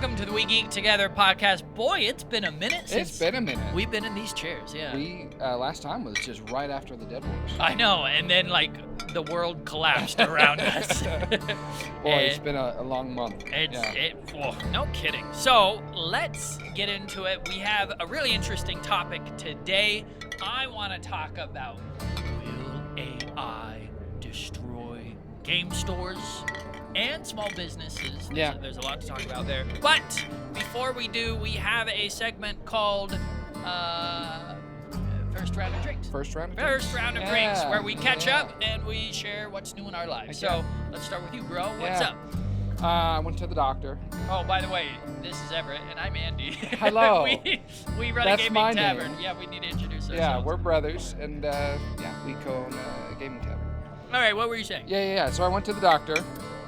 welcome to the We Geek Together podcast. Boy, it's been a minute since we've been in these chairs, yeah. We, last time was just right after the Dead Wars. I know, and then, the world collapsed around us. Boy, it's been a long month. No kidding. So, let's get into it. We have a really interesting topic today. I want to talk about, will AI destroy game stores and small businesses? There's a lot to talk about there. But before we do, we have a segment called First Round of Drinks. First round of Drinks, where we catch up and we share what's new in our lives. So let's start with you, bro. What's up? I went to the doctor. Oh, by the way, this is Everett and I'm Andy. Hello. we run a gaming tavern. Name. Yeah, we need to introduce ourselves. Yeah, we're brothers, and we co-own a gaming tavern. All right, what were you saying? Yeah. So I went to the doctor.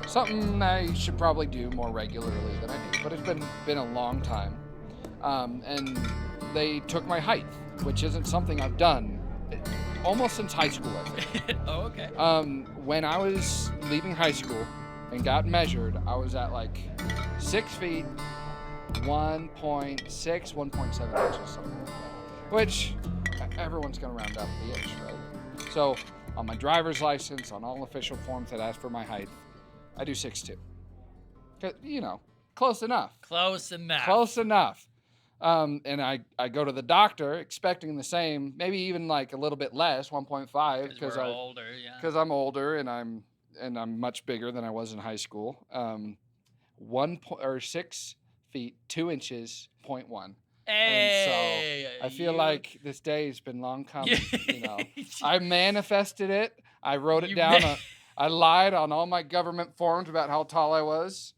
Something I should probably do more regularly than I do, but it's been a long time. And they took my height, which isn't something I've done almost since high school, I think. Oh, okay. When I was leaving high school and got measured, I was at 6 feet, 1.6, 1.7 inches, something like that. Which everyone's going to round up the inch, right? So on my driver's license, on all official forms that ask for my height, I do 6'2". Close enough. Close enough. And I go to the doctor expecting the same, maybe even a little bit less, 1.5, because we're older, yeah. Because I'm older and I'm much bigger than I was in high school. 6 feet 2 inches 0.1. Hey, and so I feel like this day has been long coming. I manifested it. I wrote it down. I lied on all my government forms about how tall I was.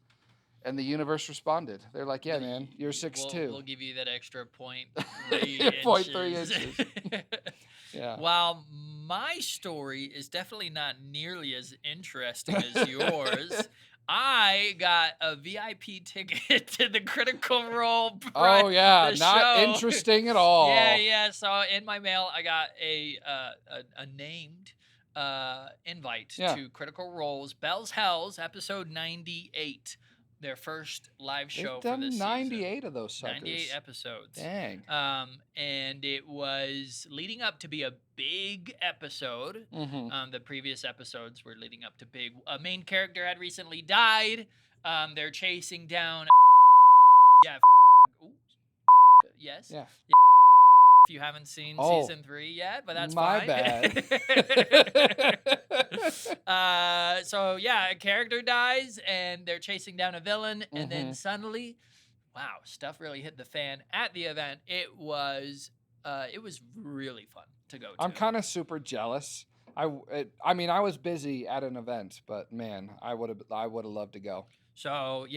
And the universe responded. They're like, yeah, man, you're 6'2". We'll give you that extra 0.3 inches. Yeah. While my story is definitely not nearly as interesting as yours, I got a VIP ticket to the Critical Role. Oh, yeah. Not show. Interesting at all. Yeah. So in my mail, I got a named invite to Critical Role's Bell's Hells, episode 98. Their first live show for this season. 98 of those suckers. 98 episodes. Dang. And it was leading up to be a big episode. Mm-hmm. The previous episodes were leading up to big. A main character had recently died. They're chasing down. Yes. Yeah. If you haven't seen season 3 yet, but that's my fine. Bad. A character dies and they're chasing down a villain, and then suddenly, wow, stuff really hit the fan at the event. It was really fun to go to. I'm kind of super jealous. I was busy at an event, but man, I would have loved to go. So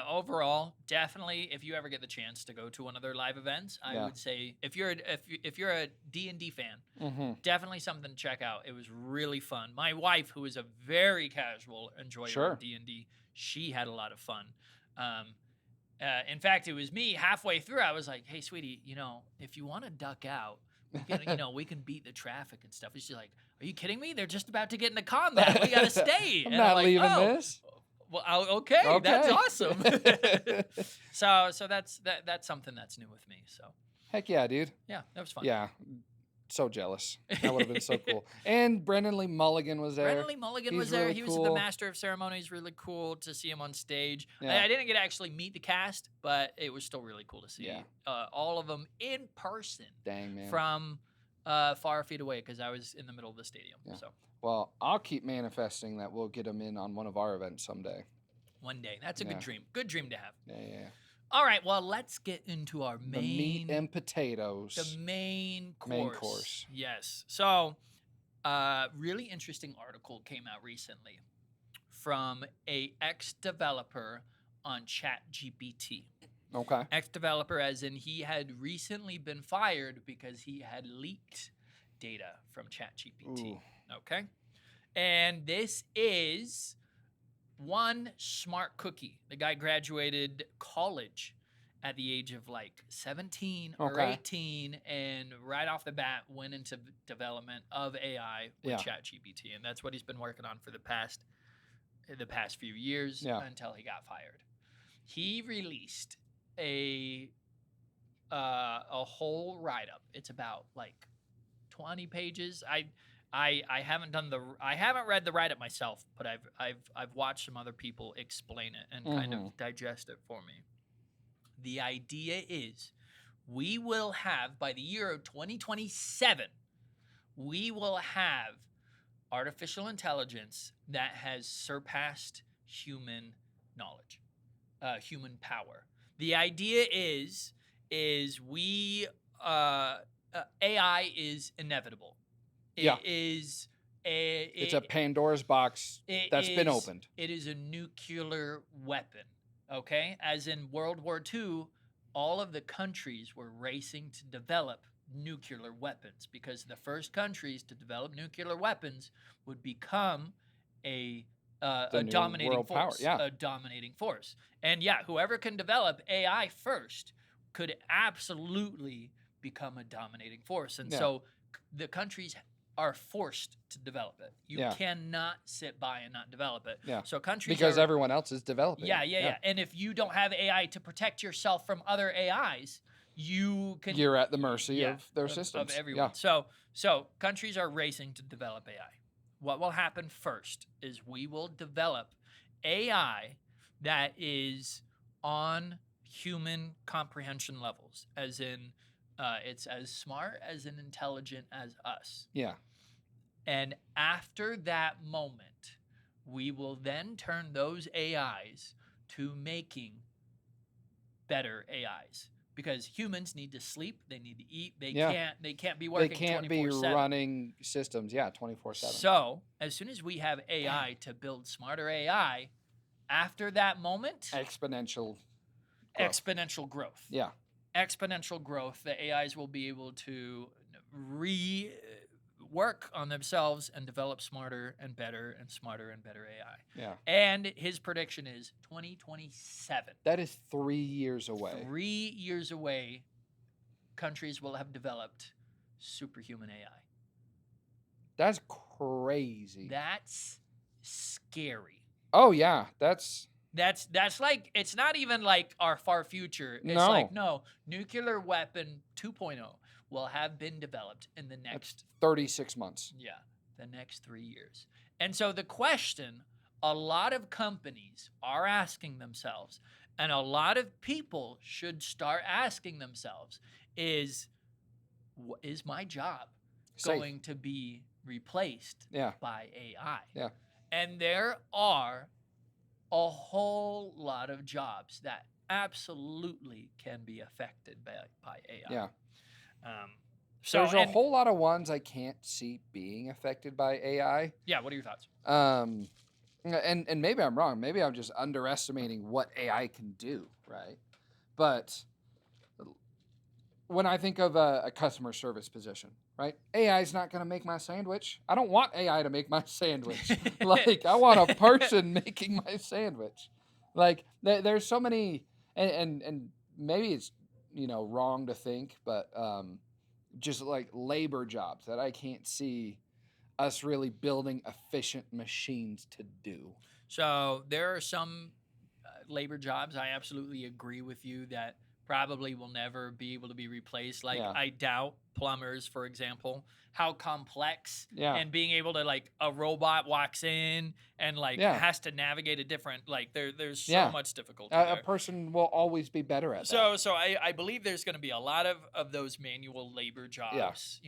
overall, definitely, if you ever get the chance to go to one of their live events, I would say if you're a D&D fan, definitely something to check out. It was really fun. My wife, who is a very casual enjoyer of D&D, she had a lot of fun. In fact, it was me halfway through. I was like, "Hey, sweetie, if you want to duck out, we can beat the traffic and stuff." And she's like, "Are you kidding me? They're just about to get into combat. We gotta stay." I'm not leaving this. Well, okay, that's awesome. So that's something that's new with me. So heck yeah, dude. Yeah, that was fun. Yeah, so jealous. That would have been so cool. And Brendan Lee Mulligan was there. He's there. Really he was the master of ceremonies. Really cool to see him on stage. Yeah. I didn't get to actually meet the cast, but it was still really cool to see all of them in person. Dang, man. From far feet away, because I was in the middle of the stadium. Yeah. So. Well, I'll keep manifesting that we'll get them in on one of our events someday. One day. That's a good dream. Good dream to have. Yeah. All right, well, let's get into our the meat and potatoes. The main course. Main course. Yes. So, really interesting article came out recently from a ex-developer on ChatGPT. Okay. Ex-developer as in he had recently been fired because he had leaked data from ChatGPT. Ooh. Okay? And this is one smart cookie. The guy graduated college at the age of 17 or 18, and right off the bat went into development of AI with ChatGPT, and that's what he's been working on for the past few years until he got fired. he released a whole write up. It's about like 20 pages. I haven't read the write up myself, but I've watched some other people explain it and kind of digest it for me. The idea is we will have, by the year of 2027, we will have artificial intelligence that has surpassed human knowledge, human power. The idea is AI is inevitable. It's a Pandora's box that's been opened. It is a nuclear weapon. Okay, as in World War II, all of the countries were racing to develop nuclear weapons because the first countries to develop nuclear weapons would become a dominating force. A dominating force. And whoever can develop AI first could absolutely become a dominating force. And so the countries are forced to develop it. You cannot sit by and not develop it. Yeah. So countries because everyone else is developing. Yeah. And if you don't have AI to protect yourself from other AIs, you're at the mercy of their systems. Of everyone. Yeah. So countries are racing to develop AI. What will happen first is we will develop AI that is on human comprehension levels, as in it's as smart as and intelligent as us. Yeah. And after that moment, we will then turn those AIs to making better AIs. Because humans need to sleep, they need to eat, they can't be working 24/7. They can't be running systems, 24/7. So, as soon as we have AI to build smarter AI, after that moment, exponential growth. Yeah. Exponential growth. The AIs will be able to work on themselves and develop smarter and better and smarter and better AI. Yeah. And his prediction is 2027. That is 3 years away. 3 years away, countries will have developed superhuman AI. That's crazy. That's scary. Oh yeah, that's like, it's not even like our far future. It's nuclear weapon 2.0 will have been developed in the next 36 months. Yeah, the next 3 years. And so the question a lot of companies are asking themselves, and a lot of people should start asking themselves, is my job going to be replaced by AI? Yeah. And there are a whole lot of jobs that absolutely can be affected by AI. Yeah. So there's a whole lot of ones I can't see being affected by AI. Yeah, what are your thoughts? And maybe I'm wrong. Maybe I'm just underestimating what AI can do, right? But when I think of a customer service position, right? AI is not going to make my sandwich. I don't want AI to make my sandwich. Like, I want a person making my sandwich. Like, there's so many, and maybe it's, wrong to think, but just like labor jobs that I can't see us really building efficient machines to do. So there are some labor jobs, I absolutely agree with you, that probably will never be able to be replaced. Like, I doubt plumbers, for example, how complex, and being able to, like, a robot walks in and, like, has to navigate a different, like, there's so much difficulty there. A person will always be better at that. So I believe there's going to be a lot of those manual labor jobs,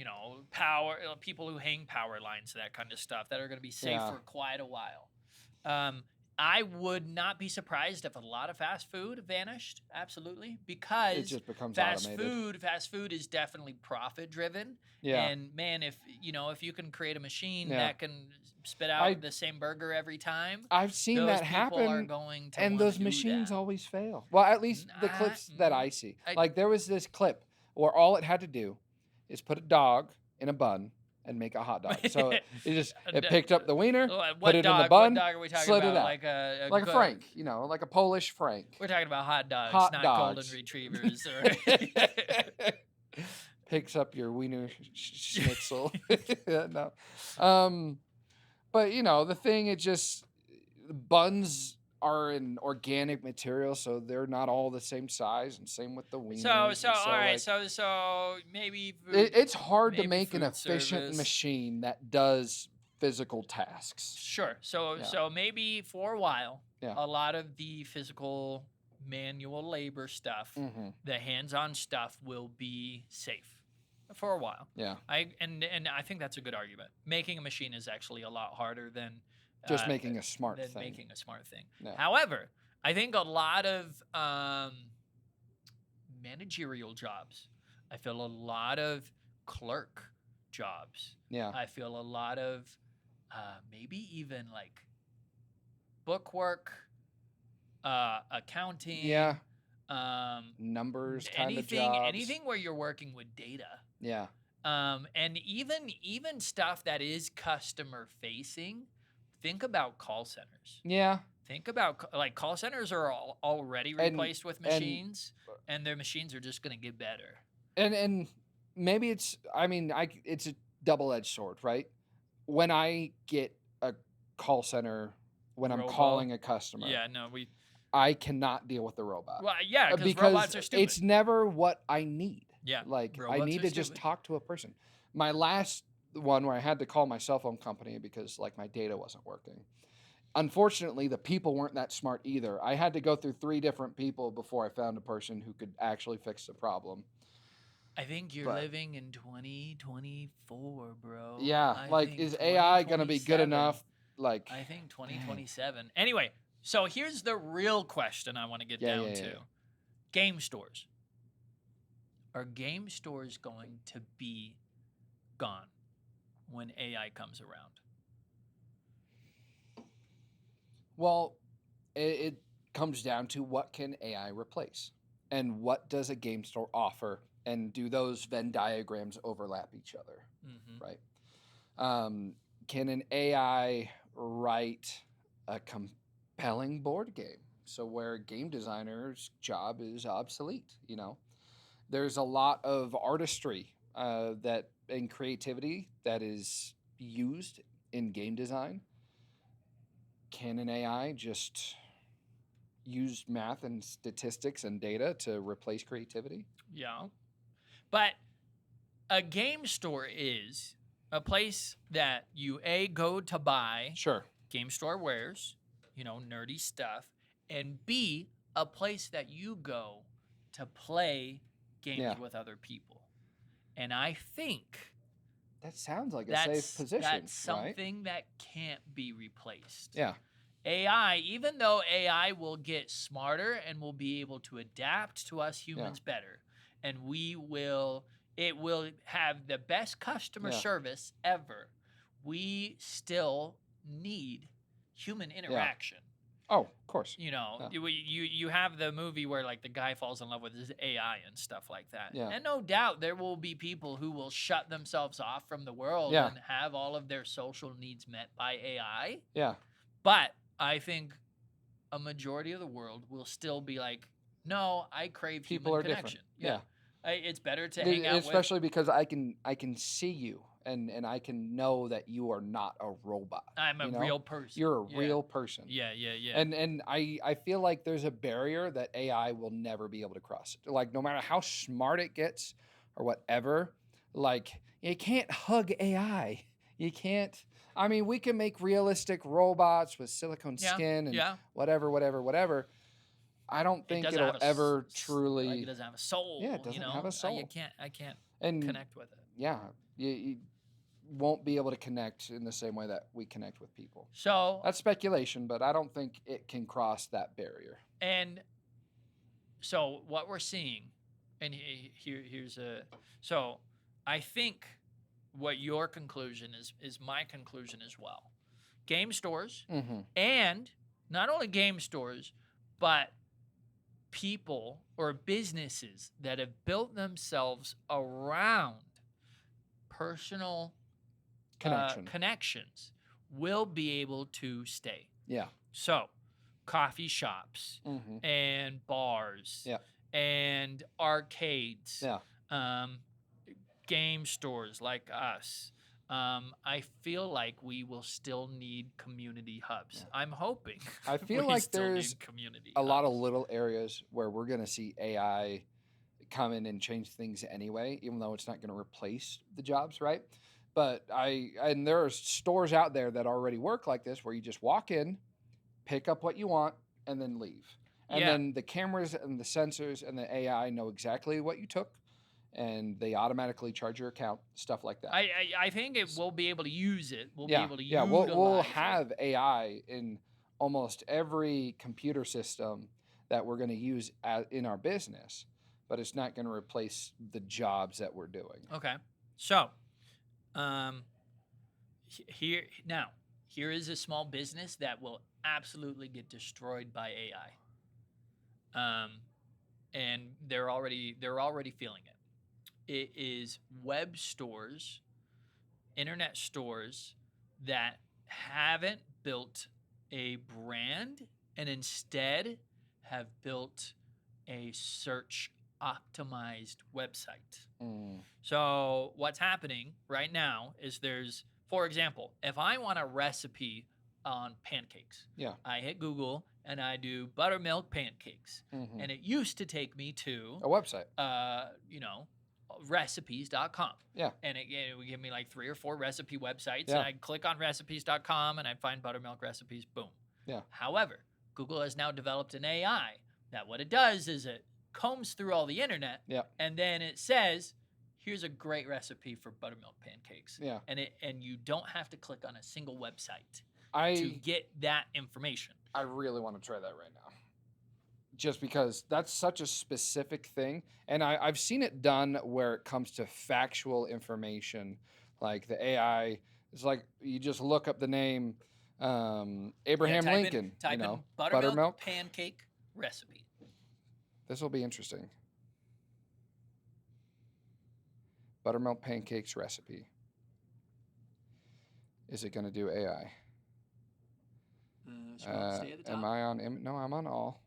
power, people who hang power lines, that kind of stuff, that are going to be safe for quite a while. I would not be surprised if a lot of fast food vanished, absolutely, because it just becomes fast food is definitely profit driven. Yeah. And man, if you can create a machine that can spit out the same burger every time, I've seen that happen, are going to and those machines always fail. Well, at least the clips that I see. Like, there was this clip where all it had to do is put a dog in a bun and make a hot dog. So it picked up the wiener, put it in the bun, slid it out. Like a Frank, like a Polish Frank. We're talking about hot dogs, not golden retrievers. Picks up your wiener schnitzel. No. But the thing, it just, buns are in organic material, so they're not all the same size, and same with the wieners. All right, so maybe it's hard to maybe make an food efficient service. machine that does physical tasks. Sure. So maybe for a while, a lot of the physical manual labor stuff, the hands-on stuff will be safe for a while. Yeah. And I think that's a good argument. Making a machine is actually a lot harder than just making a smart thing. Making a smart thing. Yeah. However, I think a lot of managerial jobs. I feel a lot of clerk jobs. Yeah. I feel a lot of maybe even like bookwork, accounting. Yeah. Numbers kind of jobs. Anything where you're working with data. Yeah. And even stuff that is customer facing. Think about call centers. Yeah. Think about like call centers are already replaced with machines, and their machines are just going to get better. And maybe it's it's a double-edged sword, right? When I get a call center, when I'm calling a customer, I cannot deal with the robot. Well, yeah, because robots are stupid. It's never what I need. Yeah, like I need to just talk to a person. My last one where I had to call my cell phone company because like my data wasn't working. Unfortunately, the people weren't that smart either. I had to go through 3 different people before I found a person who could actually fix the problem. I think you're living in 2024, bro. Yeah, is AI going to be good enough? Like I think 2027. Anyway, so here's the real question I want to get down to. Game stores. Are game stores going to be gone when AI comes around? Well, it comes down to what can AI replace and what does a game store offer, and do those Venn diagrams overlap each other, right? Can an AI write a compelling board game? So where a game designer's job is obsolete, There's a lot of artistry and creativity that is used in game design. Can an AI just use math and statistics and data to replace creativity? Yeah. But a game store is a place that you go to buy game store wares, nerdy stuff, and B, a place that you go to play games with other people. And I think that sounds like a safe position. That's something that can't be replaced. Yeah. AI, even though AI will get smarter and will be able to adapt to us humans better, and it will have the best customer service ever, we still need human interaction. Oh, of course. You have the movie where like the guy falls in love with his AI and stuff like that. Yeah. And no doubt there will be people who will shut themselves off from the world and have all of their social needs met by AI. Yeah. But I think a majority of the world will still be like, no, I crave people human are connection. Different. Yeah. It's better to hang out especially because I can see you and I can know that you are not a robot. I'm a real person. You're a real person. Yeah. And I feel like there's a barrier that AI will never be able to cross. Like no matter how smart it gets or whatever, like you can't hug AI. You can't. I mean, we can make realistic robots with silicone skin and whatever. I don't think it'll ever truly. Like it doesn't have a soul. Yeah, it doesn't have a soul. I can't connect with it. Yeah, you won't be able to connect in the same way that we connect with people. So that's speculation, but I don't think it can cross that barrier. And so what we're seeing, and here's so I think what your conclusion is my conclusion as well. Game stores, and not only game stores, but people or businesses that have built themselves around personal connections will be able to stay. Yeah. So, coffee shops and bars and arcades, game stores like us, I feel like we will still need community hubs. Yeah. I'm hoping I feel we like still there's need community a lot of hubs. little areas where we're going to see AI come in and change things anyway, even though it's not going to replace the jobs, right? But and there are stores out there that already work like this where you just walk in, pick up what you want, and then leave. And Yeah. then the cameras and the sensors and the AI know exactly what you took, and they automatically charge your account, stuff like that. I think we'll be able to use it. We'll be Yeah, able to yeah, utilize we'll it. have AI in almost every computer system that we're going to use in our business, but it's not going to replace the jobs that we're doing. Okay. So, here is a small business that will absolutely get destroyed by AI. And they're already feeling it. It is web stores, internet stores that haven't built a brand and instead have built a search optimized website. So what's happening right now is for example, if I want a recipe on pancakes, I hit Google and I do buttermilk pancakes, and it used to take me to a website, recipes.com. Yeah. And it would give me like 3 or 4 recipe websites, and I'd click on recipes.com and I'd find buttermilk recipes, boom. Yeah. However, Google has now developed an AI that what it does is it combs through all the internet, and then it says, here's a great recipe for buttermilk pancakes. Yeah. And you don't have to click on a single website to get that information. I really want to try that right now. Just because that's such a specific thing. And I've seen it done where it comes to factual information. Like the AI, it's like you just look up the name Abraham Lincoln. Type in buttermilk pancake recipe. This will be interesting. Buttermilk pancakes recipe. Is it going to do AI? Stay at the top. Am I on? No, I'm on all.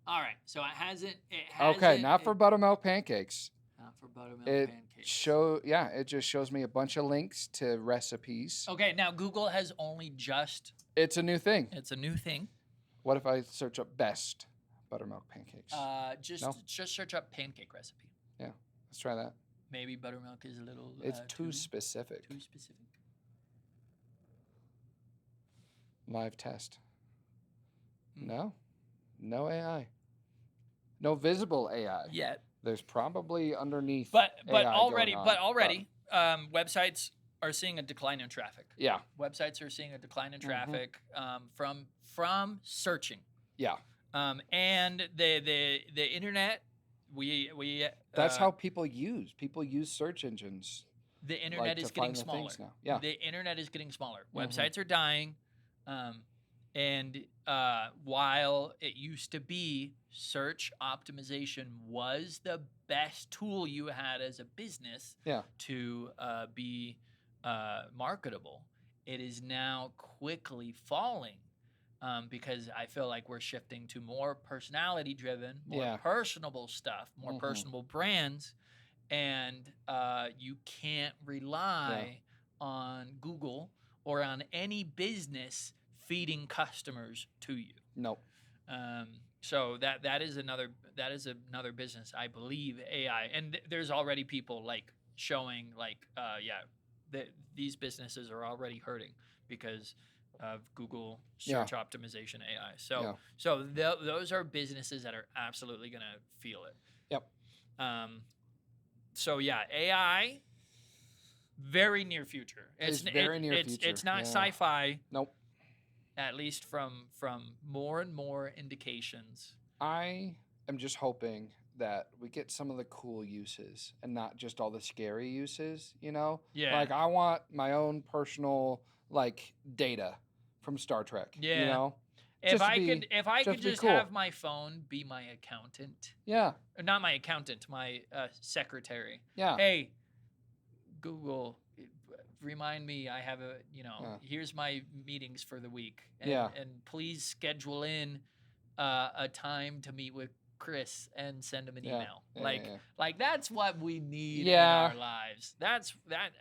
All right, so it hasn't. Okay, not for buttermilk pancakes. Not for buttermilk pancakes. It just shows me a bunch of links to recipes. Okay, now Google has only just. It's a new thing. It's a new thing. What if I search up best buttermilk pancakes? Just search up pancake recipe. Yeah, let's try that. Maybe buttermilk is a little. It's too specific. Too specific. Live test. No AI. No visible AI yet. There's probably underneath. But AI already, websites are seeing a decline in traffic. Yeah. Websites are seeing a decline in traffic from searching. Yeah. And the internet, we that's how people use search engines. The internet is getting smaller. Now. Yeah. The internet is getting smaller. Websites are dying. And while it used to be search optimization was the best tool you had as a business to be marketable, it is now quickly falling because I feel like we're shifting to more personality driven, more personable stuff, more personable brands, and you can't rely on Google or on any business feeding customers to you. Nope. So that is another business, I believe, AI, and there's already people like showing like these businesses are already hurting because of Google search optimization AI. So those are businesses that are absolutely gonna feel it. Yep. So yeah, AI. Very near future. It's very near future. It's not sci-fi. Nope. At least from more and more indications. I am just hoping that we get some of the cool uses and not just all the scary uses, Yeah. Like I want my own personal data from Star Trek. Yeah. If I could just cool. have my phone be my accountant. Yeah. Or not my accountant, my secretary. Yeah. Hey, Google, remind me I have here's my meetings for the week. And please schedule in a time to meet with Chris and send him an Yeah. email. Yeah, Like, yeah. like that's what we need Yeah. in our lives. That's that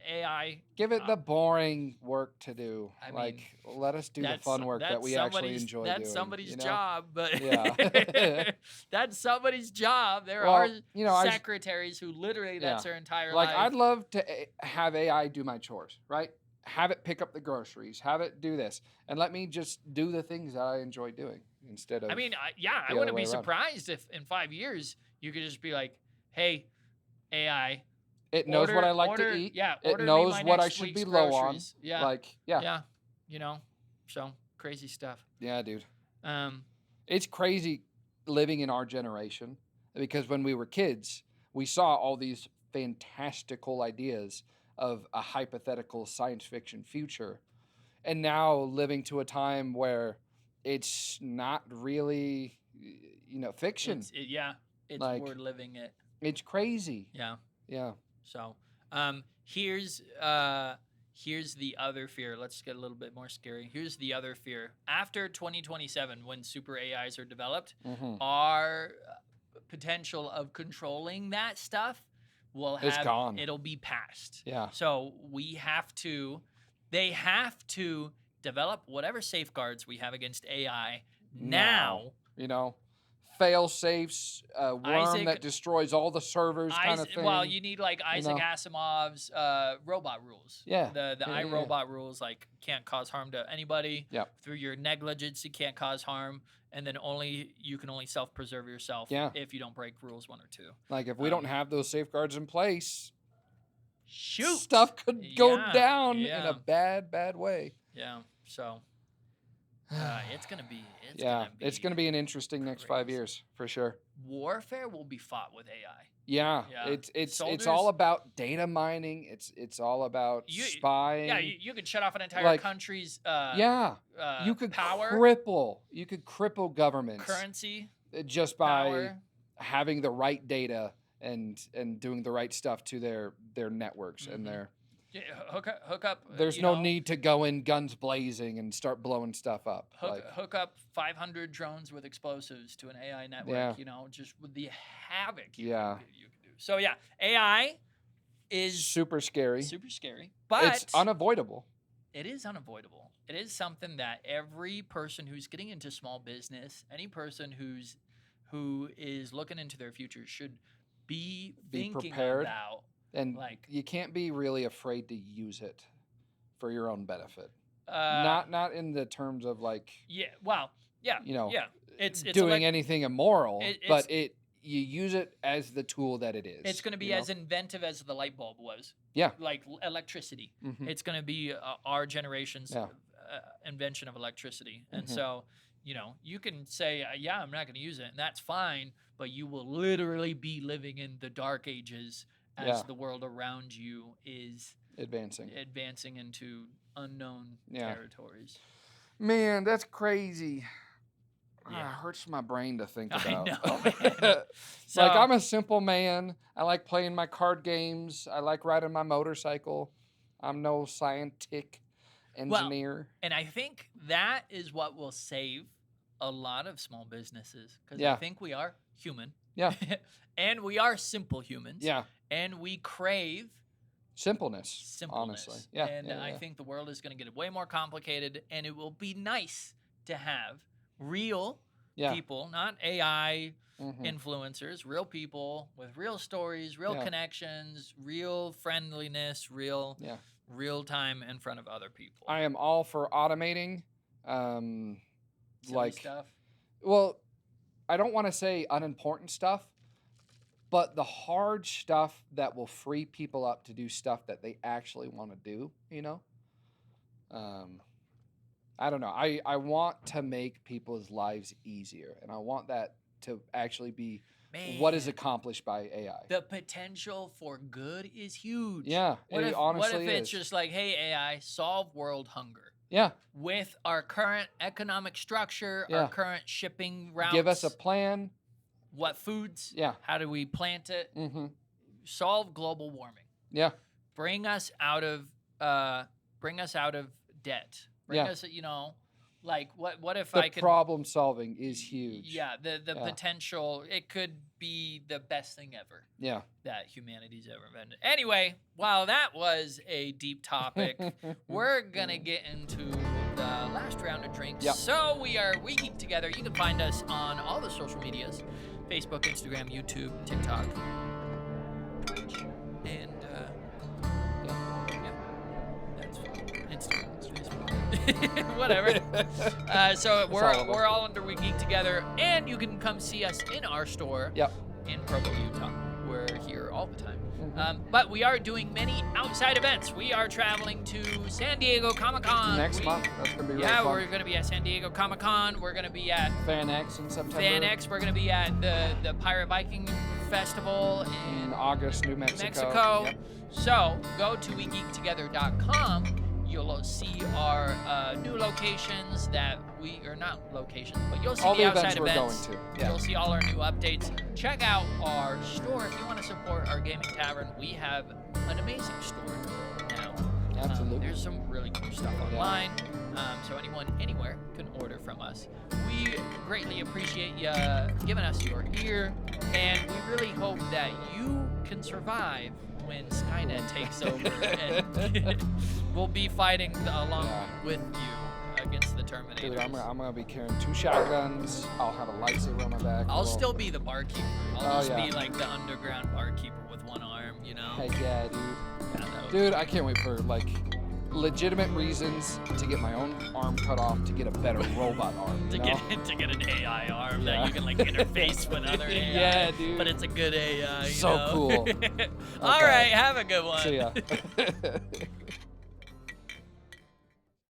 AI. Give it the boring work to do. I like, mean, let us do the fun work that we actually enjoy doing. That's somebody's you know? job, but Yeah. that's somebody's job. There Well, are you know, secretaries who literally that's their entire like life. I'd love to have AI do my chores, right? Have it pick up the groceries, have it do this, and let me just do the things that I enjoy doing instead of. I mean, I wouldn't be surprised if in 5 years you could just be like, "Hey, AI, it knows what I like to eat. Yeah, it knows what I should be low on. Yeah, like yeah, you know, so crazy stuff. Yeah, dude. Um, It's crazy living in our generation because when we were kids, we saw all these fantastical ideas of a hypothetical science fiction future. And now living to a time where it's not really, fiction. we're living it. It's crazy. Yeah. Yeah. So, here's the other fear. Let's get a little bit more scary. Here's the other fear. After 2027, when super AIs are developed, our potential of controlling that stuff it's gone. It'll be past. Yeah. So they have to develop whatever safeguards we have against AI now. Fail safes, worm that destroys all the servers kind of thing. Well, you need like Isaac Asimov's robot rules. Yeah. The iRobot rules, like can't cause harm to anybody. Yep. Through your negligence, you can't cause harm. And then you can only self-preserve yourself if you don't break rules 1 or 2. Like if we don't have those safeguards in place, shoot, stuff could go down in a bad way. Yeah. So it's gonna be an interesting next 5 years for sure. Warfare will be fought with AI. Yeah. It's all about data mining. It's all about spying. Yeah, you could shut off an entire country's you could power. cripple governments, currency, just by having the right data and doing the right stuff to their networks and their hook up. There's no need to go in guns blazing and start blowing stuff up. Hook up 500 drones with explosives to an AI network. Just with the havoc you can do. So AI is super scary. Super scary, but it's unavoidable. It is unavoidable. It is something that every person who's getting into small business, any person who is looking into their future should be thinking prepared. About. And you can't be really afraid to use it for your own benefit. Not in the terms of it's doing anything immoral, but you use it as the tool that it is. It's going to be as inventive as the light bulb was. Yeah. Like electricity. It's going to be our generation's invention of electricity. And so, you can say, I'm not going to use it, and that's fine, but you will literally be living in the dark ages as the world around you is advancing into unknown territories. Man, that's crazy. It hurts my brain to think about. I know, man. I'm a simple man. I like playing my card games. I like riding my motorcycle. I'm no scientific engineer. Well, and I think that is what will save a lot of small businesses, because I think we are human. Yeah. And we are simple humans. Yeah. And we crave simpleness. Honestly. Yeah. And I think the world is going to get way more complicated, and it will be nice to have real people, not AI influencers, real people with real stories, real connections, real friendliness, real time in front of other people. I am all for automating stuff. Well, I don't want to say unimportant stuff, but the hard stuff that will free people up to do stuff that they actually want to do, I don't know. I want to make people's lives easier, and I want that to actually be what is accomplished by AI. The potential for good is huge. Yeah, what if it's is. Just like, hey, AI, solve world hunger? Yeah. With our current economic structure, our current shipping routes. Give us a plan. What foods? Yeah. How do we plant it? Solve global warming. Yeah. Bring us out of debt. Bring us, Like, what if the I could... problem solving is huge. Yeah, the potential, it could be the best thing ever. Yeah. That humanity's ever invented. Anyway, while that was a deep topic, we're going to get into the last round of drinks. Yep. So we Geek Together. You can find us on all the social medias: Facebook, Instagram, YouTube, TikTok, Twitch, and that's Instagram, Facebook, whatever. So we're all under We Geek Together, and you can come see us in our store. Yep. In Provo, Utah. We're here all the time. But we are doing many outside events. We are traveling to San Diego Comic-Con. Next month. That's going to be really fun. Yeah, we're going to be at San Diego Comic-Con. We're going to be at Fan X in September. Fan X. We're going to be at the Pirate Viking Festival in August, New Mexico. Yep. So go to wegeektogether.com. You'll see our new locations that not locations, but you'll see all the outside events. We're going to. Yeah. You'll see all our new updates. Check out our store if you want to support our gaming tavern. We have an amazing store now. Absolutely. There's some really cool stuff online. So anyone, anywhere can order from us. We greatly appreciate you giving us your ear, and we really hope that you can survive when Skynet takes over, and we'll be fighting along with you against the Terminators. Dude, I'm gonna be carrying 2 shotguns. I'll have a lightsaber on my back. I'll still be the barkeeper. I'll just be like the underground barkeeper with one arm, you know? Heck yeah, dude. Yeah, dude, I can't wait for like legitimate reasons to get my own arm cut off to get a better robot arm. to get an AI arm that you can like interface with other AI. Yeah, dude. But it's a good AI. So cool. All right, have a good one. See ya.